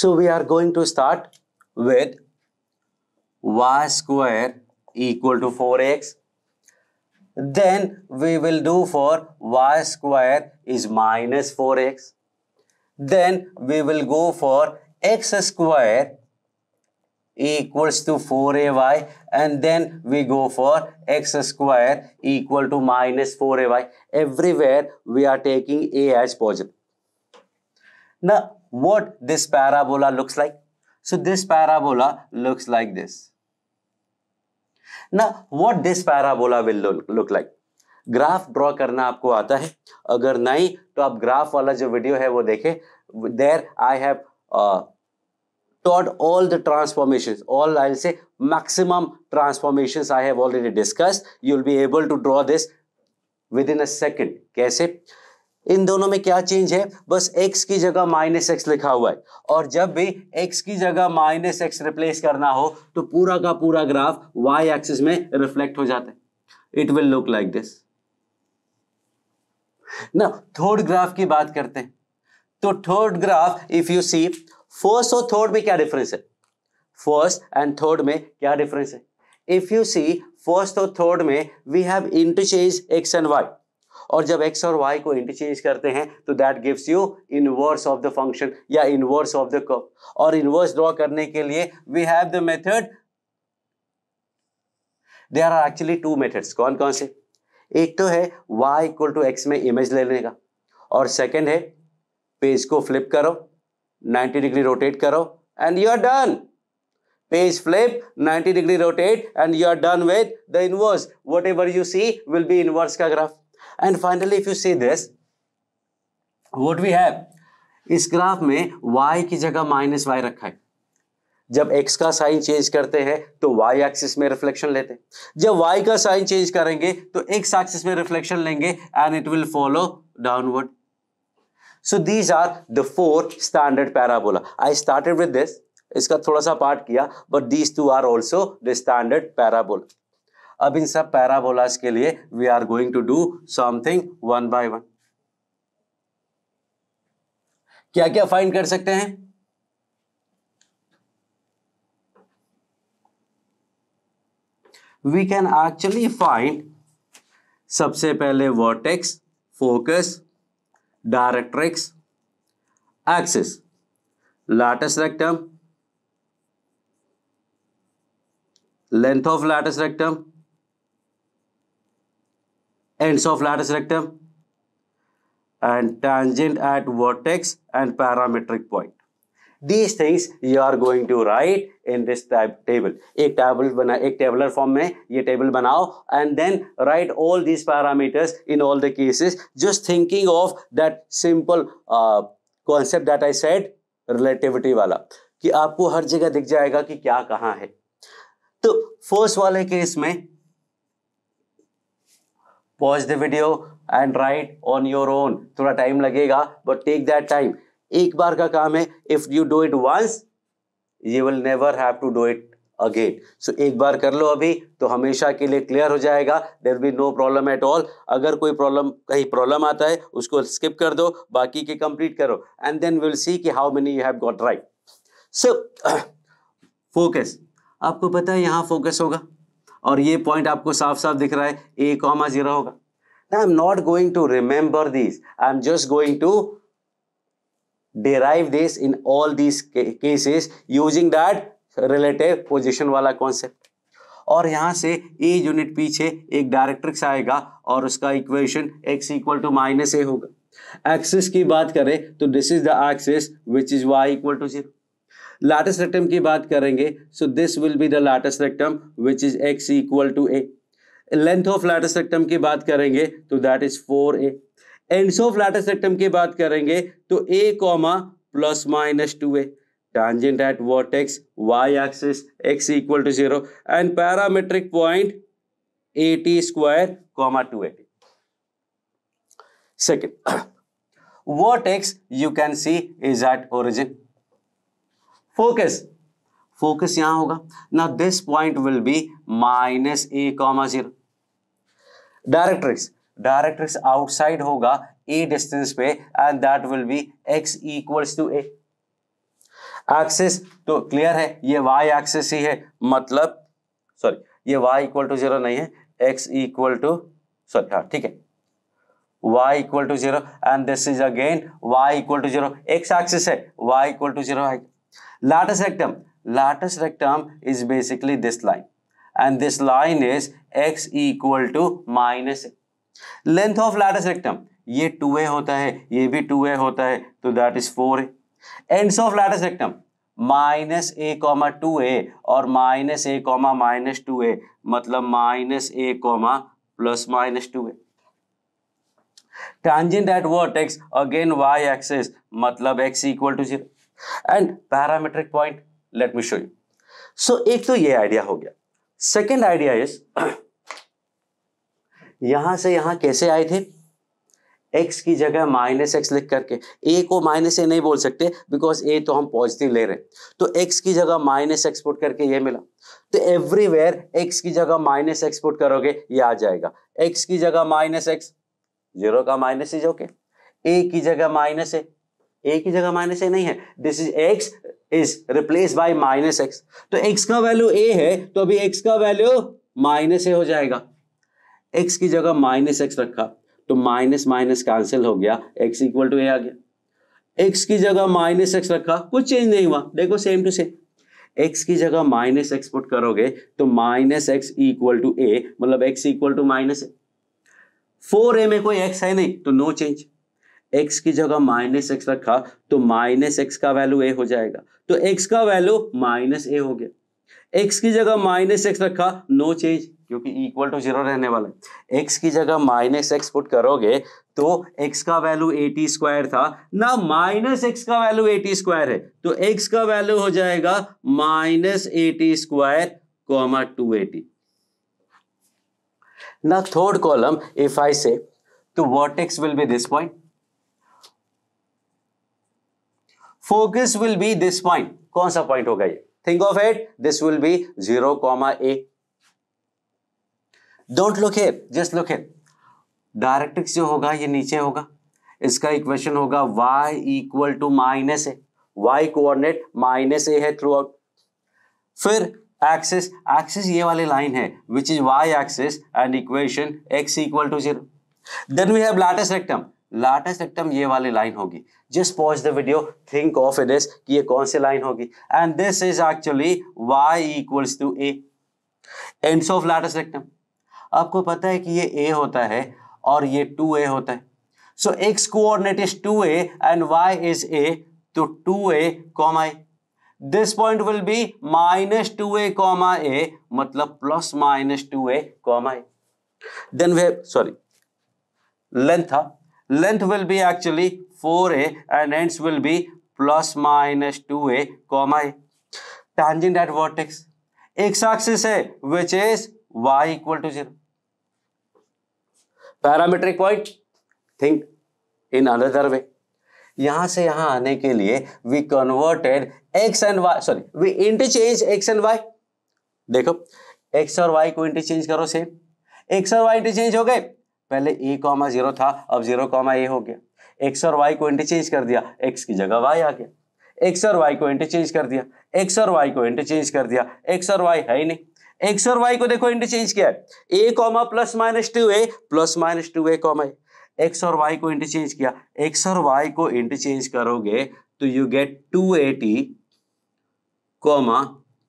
So we are going to start with y square equal to 4x. Then we will do for y square is minus 4x. Then we will go for x square equals to 4ay, and then we go for x square equal to minus 4ay. Everywhere we are taking a as positive. Now what this parabola looks like? So this parabola looks like this. Now what this parabola will look like? Graph draw करना आपको आता है? अगर नहीं तो आप graph वाला जो वीडियो है वो देखें. There I have taught all the transformations, all I'll say maximum transformations I have already discussed. You'll be able to draw this within a second. कैसे? इन दोनों में क्या चेंज है? बस x की जगह माइनस एक्स लिखा हुआ है, और जब भी x की जगह माइनस एक्स रिप्लेस करना हो तो पूरा का पूरा ग्राफ y एक्सिस में रिफ्लेक्ट हो जाता है. It will look like this. ना थर्ड ग्राफ की बात करते हैं. तो third graph if you see, first और थर्ड में क्या डिफरेंस है? फर्स्ट एंड थर्ड में क्या डिफरेंस है? इफ यू सी, फर्स्ट और थर्ड में we have interchange x and y, और जब x और y को इंटरचेंज करते हैं तो that gives you inverse of the function या इनवर्स ऑफ द कर्व. और इनवर्स ड्रॉ करने के लिए we have the method. There are actually two methods. कौन कौन से? एक तो है y इक्वल टू x में इमेज लेने का, और सेकंड है पेज को फ्लिप करो, 90 डिग्री रोटेट करो and you are done. Page flip, 90 degree rotate and you are done with the inverse. Whatever you see will be inverse का graph. And finally if you see this, what we have, इस graph में y की जगह minus Y रखा है. जब x का sign change करते हैं तो y एक्सिस में रिफ्लेक्शन लेते हैं. जब y का साइन चेंज करेंगे तो x एक्सिस में रिफ्लेक्शन लेंगे and it will follow downward. So these are the four standard parabola. I started with this. इसका थोड़ा सा पार्ट किया, but these two are also the standard parabola. अब इन सब पैराबोलास के लिए we are going to do something one by one. क्या क्या फाइंड कर सकते हैं? वी कैन एक्चुअली फाइंड सबसे पहले vertex, focus, directrix, axis, lattice rectum, length of lattice rectum, ends of lattice rectum, and tangent at vertex and parametric point. These things you are going to write in this table. एक tabular form में ये table बनाओ and then write all these parameters in all the cases, just thinking of that simple concept that I said, relativity वाला, कि आपको हर जगह दिख जाएगा कि क्या कहाँ है. तो फर्स्ट वाले केस में pause the video and write on your own. थोड़ा टाइम लगेगा बट टेक दैट टाइम. एक बार का काम है. If you do it once you will never have to do it again. So एक बार कर लो अभी तो हमेशा के लिए क्लियर हो जाएगा. There be no problem at all. अगर कोई कहीं प्रॉब्लम आता है उसको स्किप कर दो, बाकी के कंप्लीट करो एंड देन विल सी कि how many you have got right. So focus, आपको पता है यहां फोकस होगा और ये पॉइंट आपको साफ साफ दिख रहा है, a,0 होगा. Now I'm not going to remember these. I'm just going to derive this in all these cases using that relative position वाला concept. और यहां से a यूनिट पीछे एक डायरेक्ट्रिक्स आएगा और उसका equation x equal to minus a होगा. एक्सिस की बात करें तो this is the axis which is y equal to 0. Latus rectum की बात करेंगे so this will be the latus rectum which is x equal to a. Length of latus rectum की बात करेंगे तो that is 4a. Ends of latus rectum की बात करेंगे तो a comma plus minus 2a. tangent at vertex y axis x equal to 0 and parametric point 80 square comma 280. Second, vertex you can see is at origin. Focus यहां होगा. Now this point will be minus a comma 0. Directrix outside होगा a distance पे and that will be x equals to a. Axis तो clear है, ये y axis ही है, मतलब sorry ये y इक्वल टू 0 नहीं है, x इक्वल टू सॉरी हाँ ठीक है y equal to 0 and this is again y equal to 0, x axis है, y इक्वल टू 0 है. Latus rectum is basically this line and this line is x equal to minus a. Length of latus rectum ये 2a होता है, ये भी 2a होता है, तो that is 4a. Ends of latus rectum minus a comma 2a और minus a comma minus 2a, मतलब minus a comma plus minus 2a. Tangent at vertex again y axis, मतलब x equal to 0 and parametric point. Let me show you. So एक तो ये idea हो गया. Second idea is यहां से यहां कैसे आए थे, x की जगह माइनस एक्स लिख करके, a को माइनस ए नहीं बोल सकते बिकॉज a तो हम पॉजिटिव ले रहे हैं, तो x की जगह माइनस एक्स पुट करके ये मिला. तो एवरीवेयर x की जगह माइनस एक्स पुट करोगे ये आ जाएगा, x की जगह माइनस एक्स, 0 का माइनस इज ओके, a की जगह माइनस ए, a की जगह माइनस ए नहीं है, this is x is replace by minus x, तो x का वैल्यू a है तो अभी x का वैल्यू माइनस ए हो जाएगा. x की जगह माइनस एक्स रखा तो माइनस माइनस कैंसिल हो गया, x इक्वल टू ए आ गया. x की जगह माइनस एक्स रखा, कुछ चेंज नहीं हुआ, देखो सेम टू सेम. x की जगह माइनस एक्स पुट करोगे तो minus x equal to a, मतलब x equal to minus a. 4a में कोई x है नहीं तो नो चेंज. x की जगह माइनस एक्स रखा तो माइनस एक्स का वैल्यू a हो जाएगा, तो x का वैल्यू माइनस a हो गया. x की जगह माइनस एक्स रखा, नो चेंज क्योंकि इक्वल टू 0 रहने वाला है. x की जगह माइनस एक्स पुट करोगे तो x का वैल्यू 80 स्क्वायर था ना, माइनस एक्स का वैल्यू 80 स्क्वायर है, तो x का वैल्यू हो जाएगा माइनस 80 स्क्वायर कॉमा 280. ना third column if I say तो vertex will be this point, focus will be this point. कौन सा पॉइंट होगा ये, think of it, this will be 0 comma a. Don't look here, just look here. Directrix जो होगा ये नीचे होगा, इसका इक्वेशन होगा y equal to minus a, y coordinate minus a है थ्रू आउट. फिर एक्सिस, एक्सिस ये वाली लाइन है which is y axis and equation x equal to 0. Then we have latus rectum, latus rectum ये वाली line होगी. Just pause the video, think of it is कि ये कौन सी लाइन होगी, and this is actually y equals to a. Ends of latus rectum, आपको पता है कि ये a होता है और ये 2a होता है, so x coordinate is 2a and y is a, तो 2a comma a. This point will be minus 2a comma a, मतलब plus minus 2a comma a. Then we sorry length था, length will be actually 4a and ends will be plus minus 2a comma a. Tangent at vertex, x axis है which is y equal to 0. Parametric point, think in another way. यहां से यहां आने के लिए we converted x and y, sorry we interchange x and y. देखो x और y को इंटरचेंज करो, सेम x और y इंटरचेंज हो गए, पहले a कॉमा 0 था अब 0 कॉमा a हो गया. x और y को इंटरचेंज कर दिया, x की जगह y आ गया. x और y को इंटरचेंज कर दिया, x और y को इंटरचेंज कर दिया, x और y है ही नहीं. x और y को देखो इंटरचेंज किया है, a comma plus minus 2a plus minus 2a comma a. x और y को इंटरचेंज किया, x और y को इंटरचेंज करोगे तो यू गेट 280 कॉमा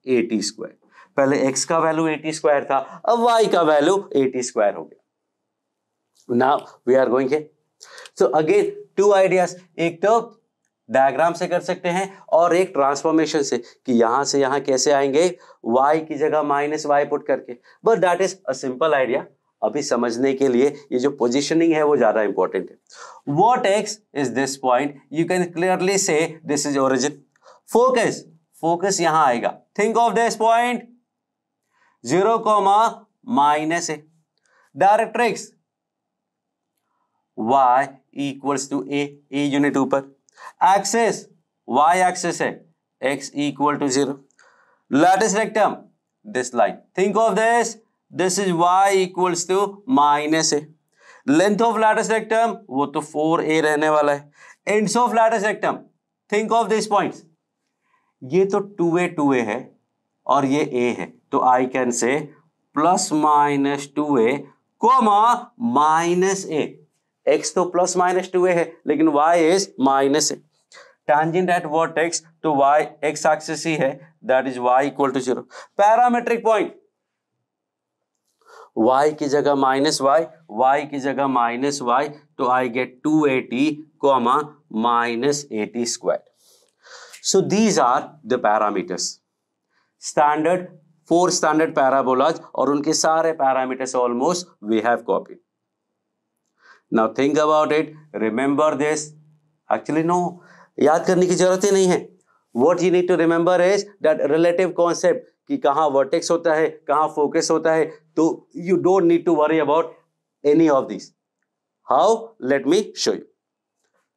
80 स्क्वायर. पहले x का वैल्यू 80 स्क्वायर था, अब y का वैल्यू 80 स्क्वायर हो गया. Now we are going here. So again two ideas, एक तो डायग्राम से कर सकते हैं और एक ट्रांसफॉर्मेशन से कि यहां से यहां कैसे आएंगे, y की जगह माइनस y पुट करके. But that is a simple idea. अभी समझने के लिए ये जो पोजीशनिंग है वो ज्यादा इंपॉर्टेंट है. Vertex is this point, you can clearly say this is origin. Focus, focus यहां आएगा, think of this point 0 comma minus a. Directrix y equals to a, a unit ऊपर. एक्सिस y एक्सिस है, x equal to 0. Latus rectum this line, think of this, this is y equals to minus a. Length of latus rectum वो तो 4a रहने वाला है. Ends of latus rectum, think of this points, ये तो 2a है और ये a है, तो आई कैन से plus minus 2a comma minus a। x तो प्लस माइनस 2a है लेकिन y is minus a। tangent at vertex तो y x axis ही है, that is y equal to 0। Parametric point y की जगह माइनस y की जगह माइनस y, तो I get 280 comma minus 80 square. So these are the parameters, standard 4 standard parabolas, और उनके सारे parameters almost we have copied. Now think about it, remember this. Actually no, याद करने की जरूरत ही नहीं है। What you need to remember is that relative concept, कि कहां वर्टेक्स होता है, कहां फोकस होता है, तो you don't need to worry about any of this. How? Let me show you.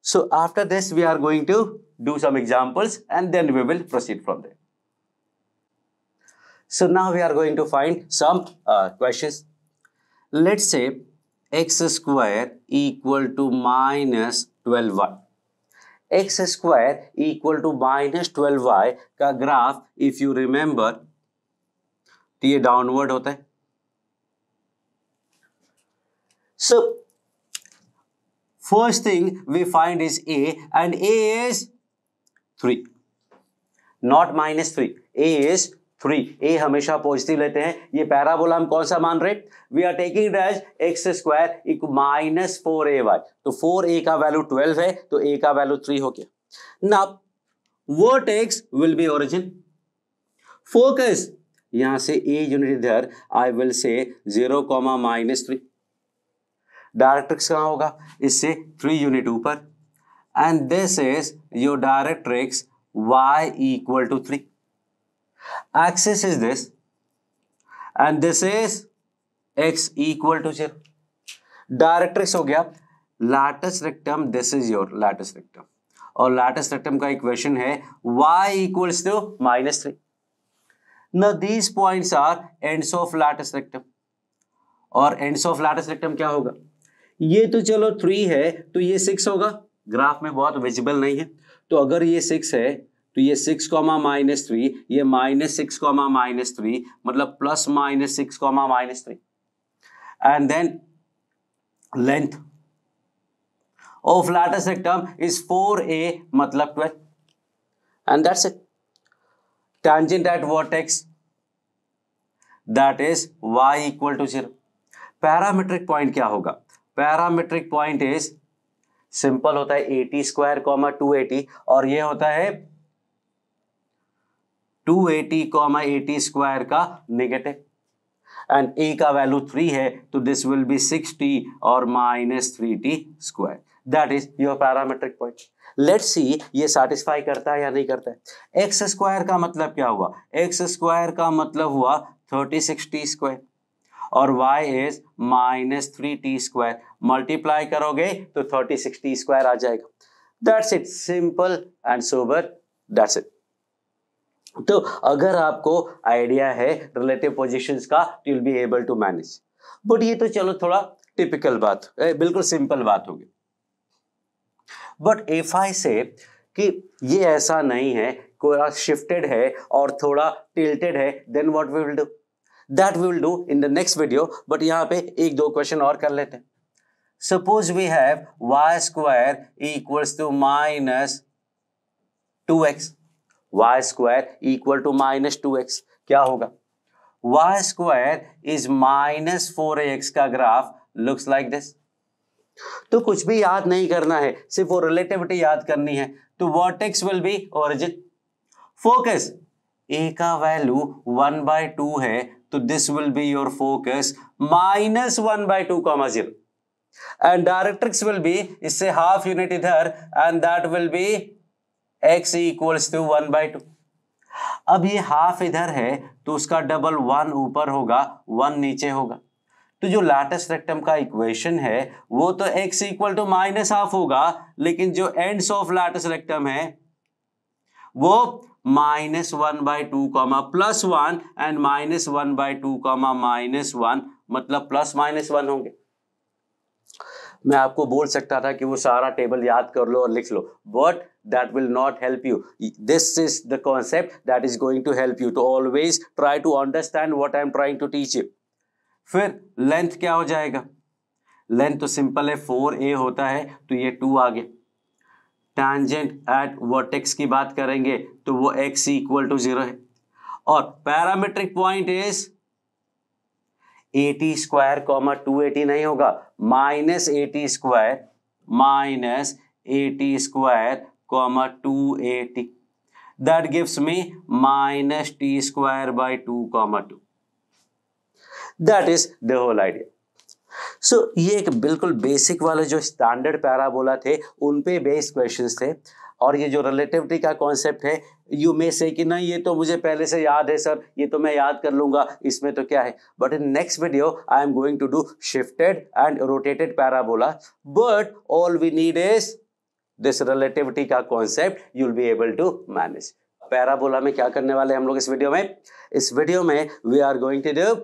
So after this we are going to do some examples and then we will proceed from there. So now we are going to find some questions. Let's say x square equal to minus 12y. x square equal to minus 12y का graph if you remember तो ये downward होता है। So first thing we find is a, and a is 3, not minus 3, a is 3। a हमेशा positive लेते हैं। ये parabola हम कौन सा मान रहे? We are taking it as x square equal minus 4ay, तो 4a का वैल्यू 12 है तो a का वैल्यू 3 हो गया। Now vertex will be origin, focus यहां से a यूनिट इधर, आई विल से 0 -3। डायरेक्ट्रिक्स कहां होगा? इससे 3 यूनिट ऊपर, and this is your directrix y equal to 3. Axis is this and this is x equal to 0. Directrix हो गया। latus rectum, this is your latus rectum, और latus rectum का equation है y equals to -3. Now these points are ends of latus rectum, और ends of latus rectum क्या होगा? ये तो चलो 3 है तो ये 6 होगा, ग्राफ में बहुत विजिबल नहीं है। तो अगर ये 6 है तो ये 6 -3, ये -6 -3, मतलब plus -6 -3, and then length of latus rectum is 4a मतलब 12, and that's it. Tangent at vertex that is y equal to 0। Parametric point क्या होगा? पैरामेट्रिक पॉइंट इज सिंपल होता है 80 स्क्वायर 280, और ये होता है 280 80 स्क्वायर का नेगेटिव, एंड a का वैल्यू 3 है तो दिस विल बी 6t और -3t square. That is your parametric point. Let's see ये सैटिस्फाई करता है या नहीं करता है। एक्स स्क्वायर का मतलब क्या हुआ? एक्स स्क्वायर का मतलब हुआ 36t स्क्वायर, और y is -3t square. Multiply करोगे तो 36t स्क्वायर आ जाएगा। That's it, simple and sober, that's it. तो अगर आपको आइडिया है रिलेटिव पोजीशंस का तो you'll be able to manage। But ये तो चलो थोड़ा टिपिकल बात, बिल्कुल सिंपल बात होगी। बट इफ आई से कि ये ऐसा नहीं है, कोई शिफ्टेड है और थोड़ा टिल्टेड है, then what we will do? That we will do in the next video, but यहाँ पे 1-2 क्वेश्चन और कर लेते हैं। Suppose we have y square equals to -2x, y square equal to -2x, क्या होगा? y square is -4ax का graph looks like this। तो कुछ भी याद नहीं करना है, सिर्फ वो रिलेटिविटी याद करनी है। तो vertex will be origin, focus a का वैल्यू 1/2 है तो this will be your focus -1/2, 0, and directrix will be, इससे हाफ यूनिट इधर, and that will be x equals to 1/2। अब ये हाफ इधर है तो उसका डबल 1 ऊपर होगा, 1 नीचे होगा। तो जो लैटिस रेक्टम का इक्वेशन है वो तो x इक्वल टू -हाफ होगा, लेकिन जो एंड्स ऑफ लैटिस रेक्टम है वो -1/2, +1 एंड -1/2, -1, मतलब +-1 होंगे। मैं आपको बोल सकता था कि वो सारा टेबल याद कर लो और लिख लो, but that will not help you. This is the concept that is going to help you to always try to understand what I am trying to teach you. फिर लेंथ क्या हो जाएगा? लेंथ तो simple है, 4a होता है तो ये 2 आ गया. टेंजेंट एट वर्टेक्स की बात करेंगे तो वो x इक्वल टू 0 है. और parametric point is 80 square comma 280 नहीं होगा, -80 square -80 square comma 280. That gives me -t square by 2 comma 2. That is the whole idea. So ये एक बिल्कुल बेसिक वाले जो स्टैंडर्ड पैराबोला थे उन पे बेस्ड क्वेश्चंस थे. और ये जो रिलेटिविटी का कॉन्सेप्ट है, यू मे से कि नहीं ये तो मुझे पहले से याद है सर, ये तो मैं याद कर लूंगा, इसमें तो क्या है. But in next video I am going to do shifted and rotated parabola. But all we need is this relativity का concept, you will be able to manage. Parabola में क्या करने वाले हम लोग इस वीडियो में? इस वीडियो में we are going to do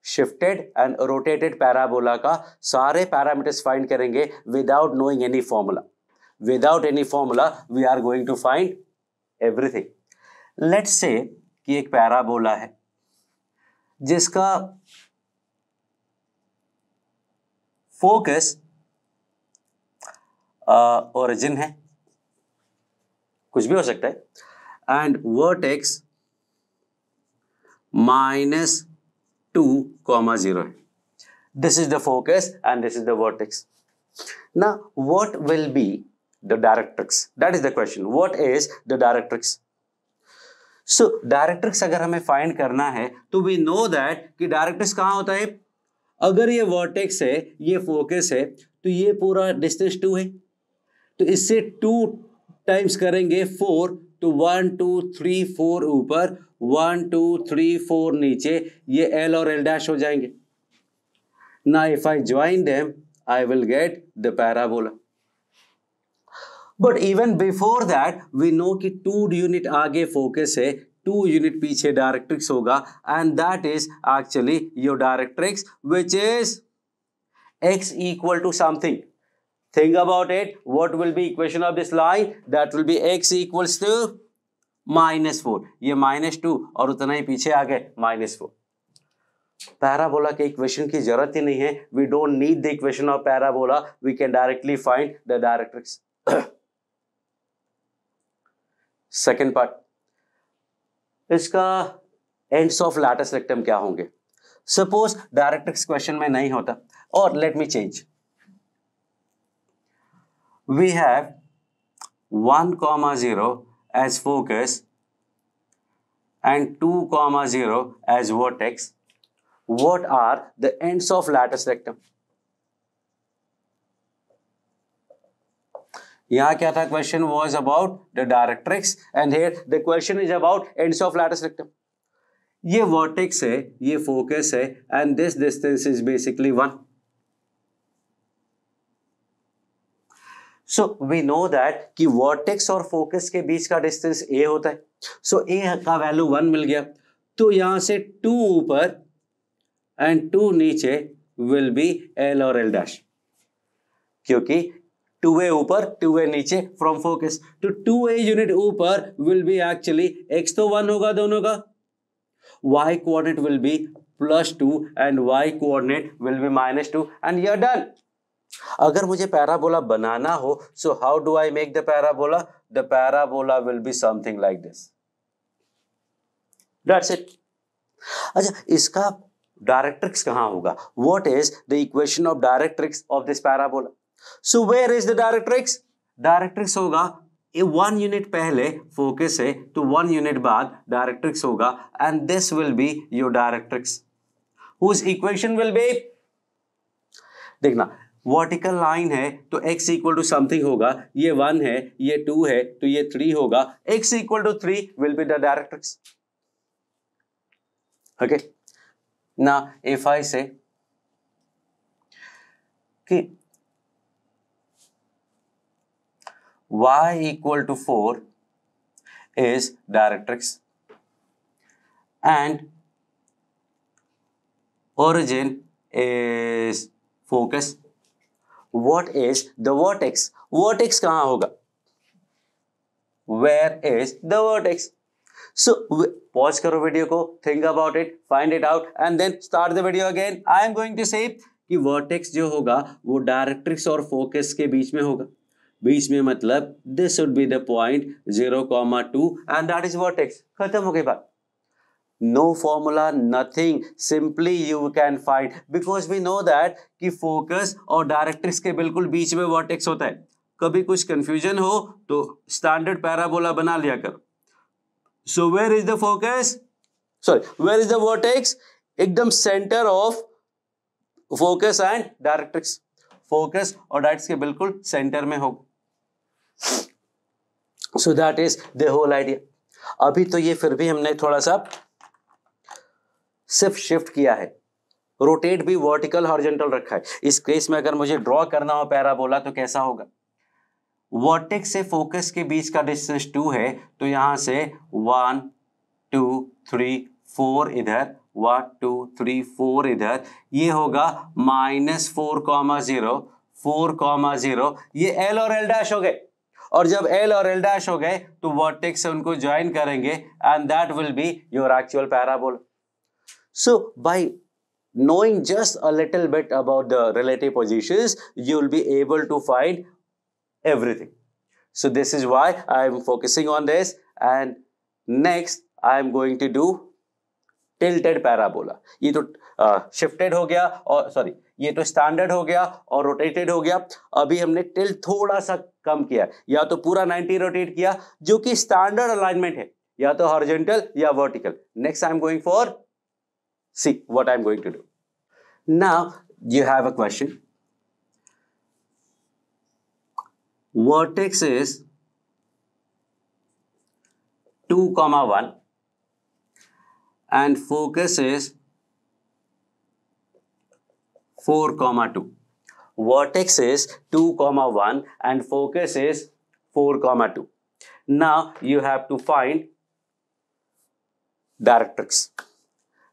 shifted and rotated parabola का सारे पैरामीटर्स फाइंड करेंगे without knowing any formula. Without any formula, we are going to find everything. Let's say कि एक पैराबोला है जिसका फोकस ओरिजिन है, कुछ भी हो सकता है, एंड वर्टेक्स -2, 0 है. This is the focus and this is the vertex. Now, what will be the directrix? That is the question. What is the directrix? So directrix अगर हमें फाइंड करना है तो we know that कि directrix कहाँ होता है? अगर ये वर्टेक्स है, ये फोकस है, तो ये पूरा डिस्टेंस 2 है, तो इससे 2 टाइम्स करेंगे 4, तो 1 2 3 4 ऊपर, 1 2 3 4 नीचे, ये L और L डैश हो जाएंगे. Now if I join them, I will get the parabola. But even before that, we know कि 2 यूनिट आगे फोकस है, 2 यूनिट पीछे डायरेक्ट्रिक्स होगा, and that is actually your directrix, which is x equal to something. Think about it. What will be equation of this line? That will be x equals to -4. ये -2 और उतना ही पीछे आ गए -4. Parabola के equation की जरूरत ही नहीं है. We don't need the equation of parabola. We can directly find the directrix. Second part, इसका एंड्स ऑफ लैटिस रेक्टम क्या होंगे? सपोज डायरेक्ट्रिक्स क्वेश्चन में नहीं होता, और let me change. We have 1,0 as focus and 2,0 as vertex. What are the ends of lattice rectum? यहाँ क्या था? Question was about the directrix, and here the question is about ends of lattice rectum. ये vertex है, ये focus है, and this distance is basically 1. So we know that कि vertex और focus के बीच का distance a होता है. So a का value 1 मिल गया, तो यहाँ से 2 ऊपर and 2 नीचे will be L और L डैश, क्योंकि 2a ऊपर 2a नीचे from focus, तो 2a यूनिट ऊपर will be actually x तो 1 होगा दोनों का, y coordinate will be +2 and y coordinate will be -2, and you're done. अगर मुझे पैराबोला बनाना हो, so how do I make the parabola? The parabola will be something like this. That's it. अच्छा, इसका directrix कहां होगा? What is the equation of directrix of this parabola? So where is the directrix? Directrix होगा 1 unit पहले focus है, तो 1 unit बाद directrix होगा, and this will be your directrix, whose equation will be, देखना वर्टिकल लाइन है तो x equal to something होगा, ये 1 है, ये 2 है, तो ये 3 होगा, x equal to 3 will be the directrix. Okay, ना इफ आई से कि y equal to 4 is directrix and origin is focus, what is the vertex? vertex कहां होगा? where is the vertex? So pause करो video को, think about it, find it out and then start the video again. I am going to say कि vertex जो होगा वो directrix और focus के बीच में होगा. बीच में मतलब this would be the point 0,2 and that is vertex. खत्म हो गई बात. No formula, nothing. Simply you can find because we know that कि focus और डायरेक्ट्रिक्स के बिल्कुल बीच में vertex होता है. कभी कुछ कंफ्यूजन हो तो स्टैंडर्ड पैराबोला बना लिया करो. So where is the focus? Sorry, where is the vertex? एकदम center of focus and directrix. Focus और डायरेक्ट्रिक्स के बिल्कुल सेंटर में हो. So that is the whole idea. अभी तो ये फिर भी हमने थोड़ा सा सिर्फ शिफ्ट किया है. रोटेट भी वर्टिकल हॉरिजॉन्टल रखा है. इस केस में अगर मुझे ड्रॉ करना हो पैराबोला तो कैसा होगा? वर्टेक्स से फोकस के बीच का डिस्टेंस 2 है तो यहां से 1 2 3 4 इधर 1 2 3 4 इधर, ये होगा -4,0 4,0. ये L और L डैश हो गए और जब L और L डैश हो गए तो वर्टेक्स से उनको ज्वाइन करेंगे and that will be your actual parabola. So by knowing just a little bit about the relative positions you will be able to find everything. So this is why I am focusing on this and next I am going to do tilted parabola. ये तो shifted हो गया और sorry ये तो standard हो गया और rotated हो गया. अभी हमने tilt थोड़ा सा कम किया, या तो पूरा 90 rotate किया जो कि standard alignment है, या तो horizontal या vertical. Next I am going for, see what I am going to do. Now you have a question. Vertex is 2,1 and focus is 4,2. Vertex is 2,1 and focus is 4,2. Now you have to find directrix.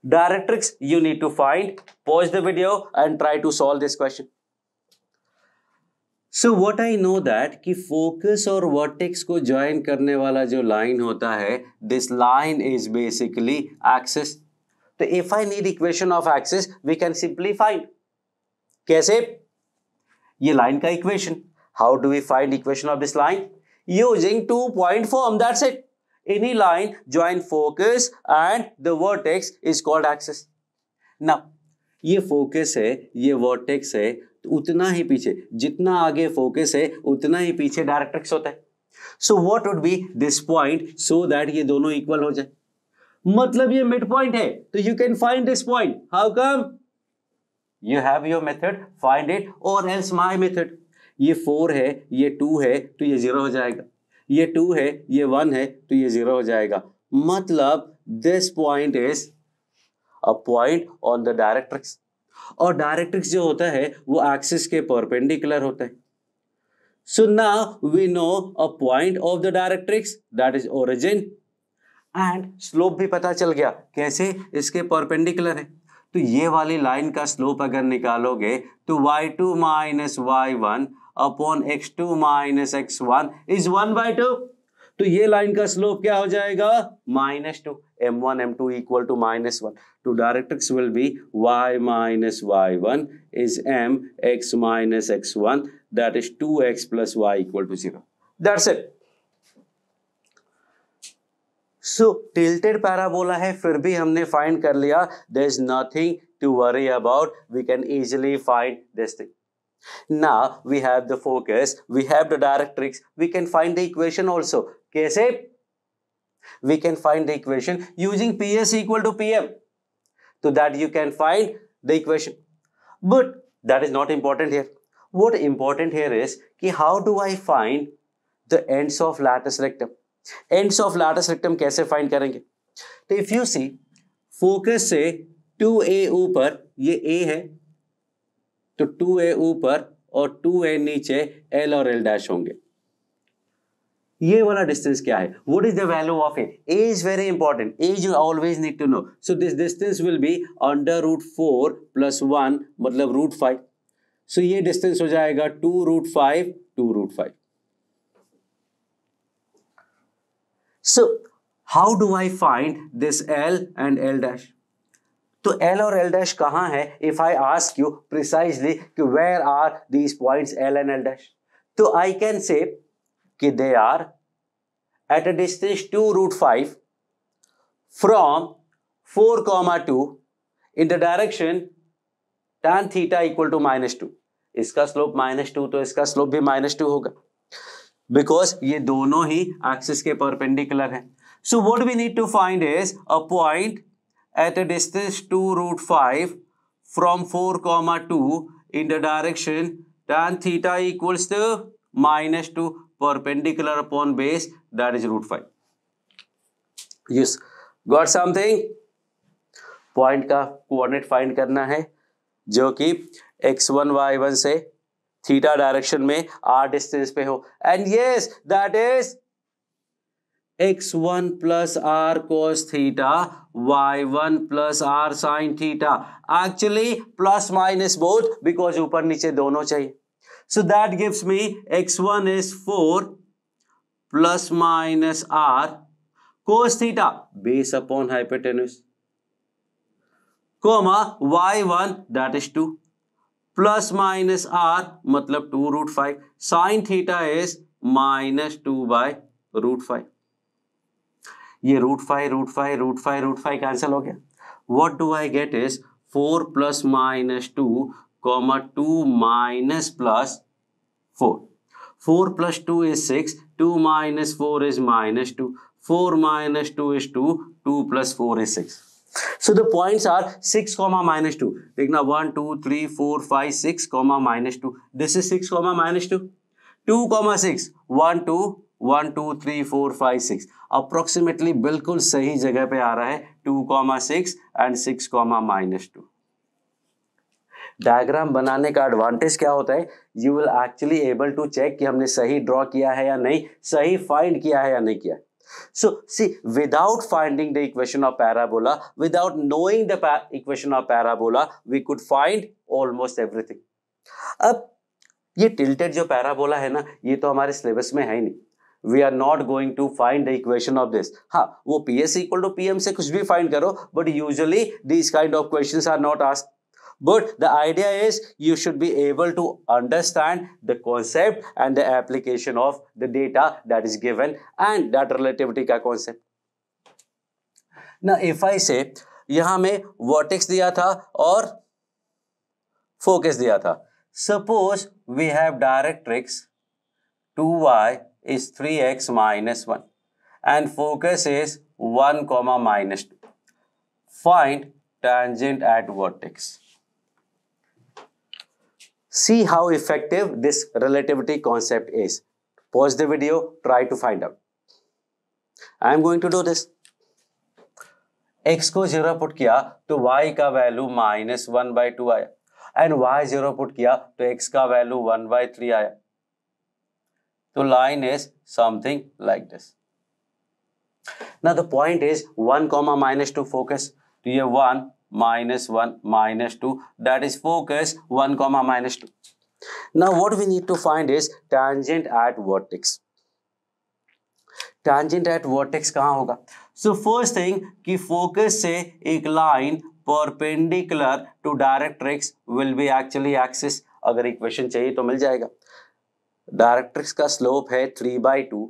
Directrix you need to find. Pause the video and try to solve this question. So what I know that कि focus और vertex को join करने वाला जो line होता है, this line is basically axis. तो if I need equation of axis, we can simply find. कैसे? ये line का equation. How do we find equation of this line? Using 2-point form. That's it. Any line join focus and the vertex is called axis. Now ये focus है, ये vertex है, तो उतना ही पीछे, जितना आगे फोकस है उतना ही पीछे डायरेक्ट्रिक्स होता है. So what would be this point so that ये दोनों इक्वल हो जाए. मतलब ये मिड पॉइंट है तो you can find this point. How come? You have your method, find it और एल्स माय मेथड. ये 4 है, ये 2 है तो ये 0 हो जाएगा, ये 2 है, ये 1 है तो ये 0 हो जाएगा. मतलब this point is a point on the directrix. और डायरेक्ट्रिक्स जो होता है वो एक्सिस के परपेंडिकुलर होता है. So now we know a point of the directrix that is origin and slope भी पता चल गया. कैसे? इसके परपेंडिकुलर है तो ये वाली लाइन का स्लोप अगर निकालोगे तो y2 minus y1 upon x2 minus x1 is 1/2. तो ये लाइन का स्लोप क्या हो जाएगा? -2. m1 m2 equal to -1. तो directrix will be y minus y1 is m x minus x1 that is 2x plus y equal to 0. That's it. So tilted parabola है फिर भी हमने फाइंड कर लिया. There is nothing to worry about. We can easily find this thing. Now we have the focus, we have the directrix, we can find the equation also. कैसे? We can find the equation using PS equal to PM. So that you can find the equation. But that is not important here. What important here is कि how do I find the ends of latus rectum? Ends of latus rectum कैसे find करेंगे? तो if you see, focus से 2A ऊपर, ये A है तो 2A ऊपर और 2A नीचे L और L डैश होंगे. ये वाला डिस्टेंस क्या है? What is the value of A? A is very important. A you always need to know. So this distance will be under √4 plus 1 मतलब √5. So ये डिस्टेंस हो जाएगा 2 √5 2 √5. So how do I find this L and L dash? तो L और L dash कहाँ है? If I ask you precisely कि where are these points L and L dash? तो I can say कि they are at a distance 2 root 5 from 4, 2 in the direction tan theta equal to -2. इसका slope -2 तो इसका slope भी -2 होगा because ये दोनों ही एक्सिस के परपेंडिकुलर हैं. So what we need to find is a point at a distance 2 root 5 from 4, 2 in the direction tan theta equals to -2 perpendicular upon base, that is root 5. Yes, got something? Point का coordinate find करना है जो कि x1 y1 से theta direction में r distance पे हो, and yes that is x1 plus r cos theta, y1 plus r sin theta. Actually plus minus both because ऊपर नीचे दोनों चाहिए. So that gives me x1 is 4 plus minus r cos theta base upon hypotenuse, comma y1 that is 2 plus minus r मतलब 2 root 5 sin theta is -2 by root 5. ये √5 cancel हो गया. What do I get is 4 plus -2, 2 minus plus 4. 4 plus 2 is 6. 2 minus 4 is -2. 4 minus 2 is 2. 2 plus 4 is 6. So the points are 6, -2. देखना 1, 2, 3, 4, 5, 6, -2. This is 6, -2. 2, 6. 1, 2. 1, 2, 3, 4, 5, 6 approximately बिल्कुल सही जगह पे आ रहा है. 2, 6 एंड 6, -2. डायग्राम बनाने का एडवांटेज क्या होता है? You will actually able to check कि हमने सही ड्रॉ किया है या नहीं, सही फाइंड किया है या नहीं किया. So see, without finding the equation of parabola, without knowing the equation of parabola, we could find almost everything. अब ये टिल्टेड जो पैराबोला है ना, ये तो हमारे सिलेबस में है ही नहीं. We are not going to find the equation of this. हाँ, वो PS equal to PM से कुछ भी find करो, but usually these kind of questions are not asked. But the idea is you should be able to understand the concept and the application of the data that is given and that relativity का concept. Now, if I say यहाँ में vertex दिया था और focus दिया था. Suppose we have directrix 2y is 3x minus 1 and focus is 1, -2. Find tangent at vertex. See how effective this relativity concept is. Pause the video, try to find out. I am going to do this. x को 0 put किया तो y का value -1/2 आया, and y 0 put किया तो x का value 1/3 आया. तो line is something like this. Now the point is 1, -2 focus. तो ये 1, -1, -2 that is focus 1, -2. Now what we need to find is tangent at vertex. Tangent at vertex कहाँ होगा? So first thing कि focus से एक line perpendicular to directrix will be actually axis. अगर equation चाहिए तो मिल जाएगा. डायरेक्ट्रिक्स का स्लोप है 3/2,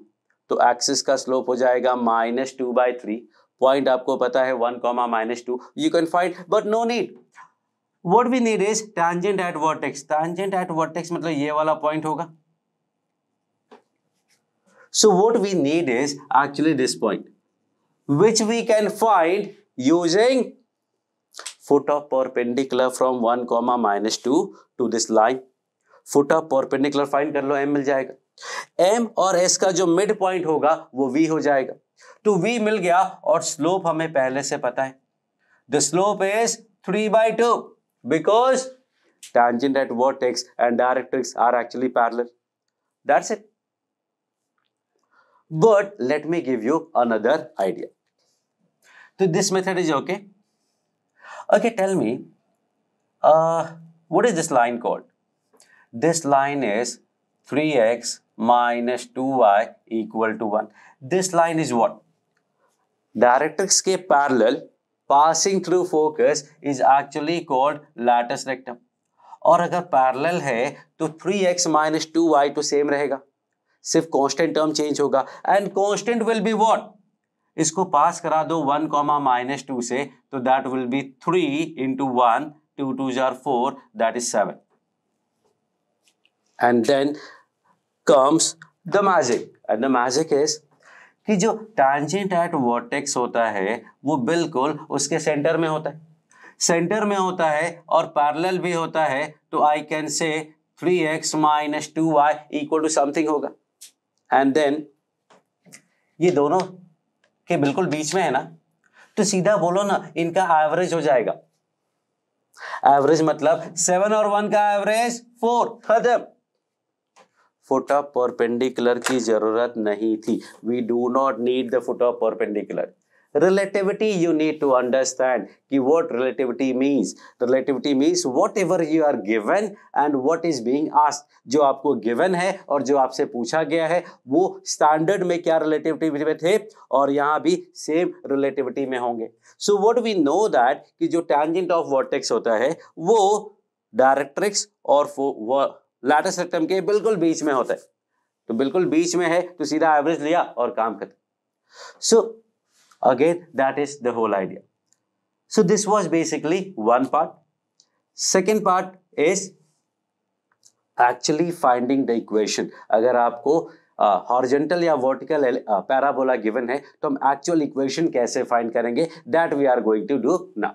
तो एक्सिस का स्लोप हो जाएगा -2/3. पॉइंट आपको पता है 1, -2. You can find, but no need. What we need is tangent at vertex. Tangent at vertex मतलब ये वाला पॉइंट होगा. So what we need is actually this point which we can find using foot of perpendicular from 1, -2 to this line. Foot of perpendicular find कर लो, m मिल जाएगा. m और s का जो mid point होगा वो v हो जाएगा. तो v मिल गया और स्लोप हमें पहले से पता है. The slope is 3/2 because tangent at vertex and directrix are actually parallel. That's it. But let me give you another idea. So this method is okay. Okay, tell me, what is this line called? This line is 3x minus 2y equal to 1. This line is what? Directrix के parallel passing through focus is actually called latus rectum. और अगर parallel है तो 3x माइनस 2y तो same रहेगा, सिर्फ constant term change होगा। And constant will be what, इसको पास करा दो 1 कॉमा माइनस 2 से, तो that will B 3 into 1, 2 2s are 4, that is 7. And then comes the magic, and the magic is कि जो tangent at vertex होता है वो बिल्कुल उसके सेंटर में होता है, सेंटर में होता है और पैरेलल भी होता है, तो आई कैन से 3x माइनस 2y इक्वल टू समथिंग होगा। एंड देन ये दोनों के बिल्कुल बीच में है ना, तो सीधा बोलो ना इनका एवरेज हो जाएगा। एवरेज मतलब 7 और 1 का एवरेज 4, खत्म। फुट ऑफ परपेंडिकुलर की जरूरत नहीं थी। We do not need the foot of perpendicular. Relativity you need to understand कि what relativity means. Relativity means whatever you are given and what is being asked. जो आपको given है और जो आपसे पूछा गया है वो standard में क्या relativity में थे और यहाँ भी same relativity में होंगे। So what we know that कि जो tangent of vertex होता है वो डायरेक्ट्रिक्स और लैटिस रेक्टम के बिल्कुल बीच में होता है, तो बिल्कुल बीच में है तो सीधा एवरेज लिया और काम खत्म। So again, that is the whole idea. So this was basically one part. Second part is actually finding the equation. अगर आपको horizontal या vertical parabola given है तो हम actual equation कैसे find करेंगे, that we are going to do now.